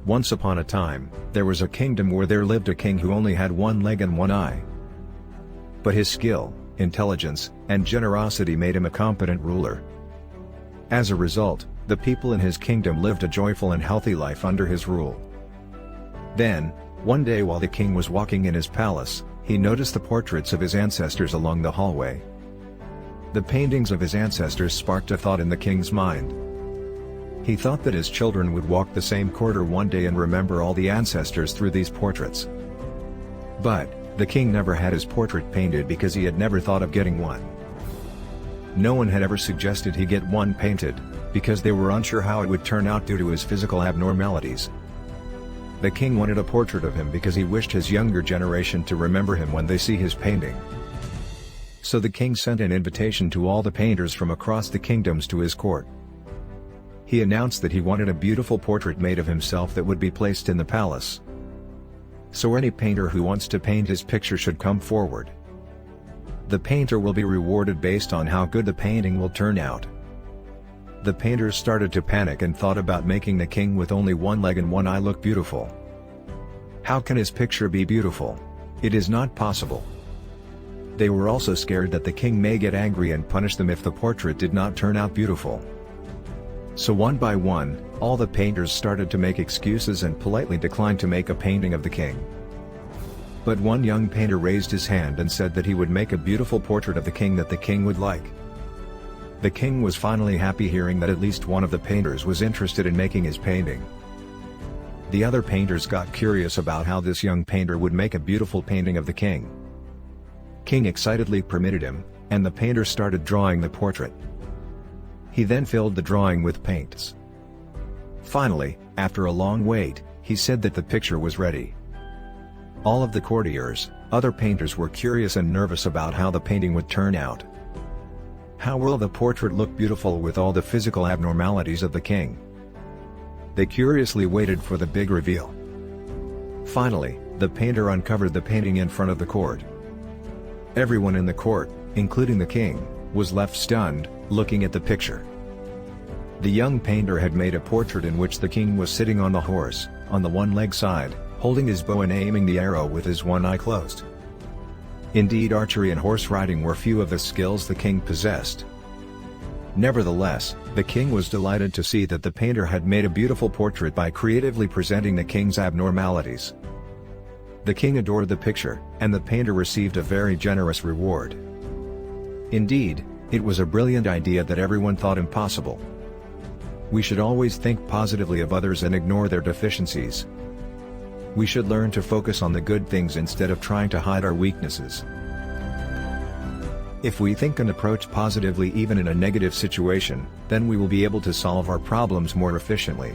Once upon a time, there was a kingdom where there lived a king who only had one leg and one eye. But his skill, intelligence, and generosity made him a competent ruler. As a result, the people in his kingdom lived a joyful and healthy life under his rule. Then, one day while the king was walking in his palace, he noticed the portraits of his ancestors along the hallway. The paintings of his ancestors sparked a thought in the king's mind. He thought that his children would walk the same corridor one day and remember all the ancestors through these portraits. But, the king never had his portrait painted because he had never thought of getting one. No one had ever suggested he get one painted, because they were unsure how it would turn out due to his physical abnormalities. The king wanted a portrait of him because he wished his younger generation to remember him when they see his painting. So the king sent an invitation to all the painters from across the kingdoms to his court. He announced that he wanted a beautiful portrait made of himself that would be placed in the palace. So any painter who wants to paint his picture should come forward. The painter will be rewarded based on how good the painting will turn out. The painters started to panic and thought about making the king with only one leg and one eye look beautiful. How can his picture be beautiful? It is not possible. They were also scared that the king may get angry and punish them if the portrait did not turn out beautiful. So one by one, all the painters started to make excuses and politely declined to make a painting of the king. But one young painter raised his hand and said that he would make a beautiful portrait of the king that the king would like. The king was finally happy hearing that at least one of the painters was interested in making his painting. The other painters got curious about how this young painter would make a beautiful painting of the king. King excitedly permitted him, and the painter started drawing the portrait. He then filled the drawing with paints. Finally, after a long wait, he said that the picture was ready. All of the courtiers, other painters were curious and nervous about how the painting would turn out. How will the portrait look beautiful with all the physical abnormalities of the king? They curiously waited for the big reveal. Finally, the painter uncovered the painting in front of the court. Everyone in the court, including the king, was left stunned, looking at the picture. The young painter had made a portrait in which the king was sitting on the horse, on the one-leg side, holding his bow and aiming the arrow with his one eye closed. Indeed, archery and horse riding were few of the skills the king possessed. Nevertheless, the king was delighted to see that the painter had made a beautiful portrait by creatively presenting the king's abnormalities. The king adored the picture, and the painter received a very generous reward. Indeed, it was a brilliant idea that everyone thought impossible. We should always think positively of others and ignore their deficiencies. We should learn to focus on the good things instead of trying to hide our weaknesses. If we think and approach positively even in a negative situation, then we will be able to solve our problems more efficiently.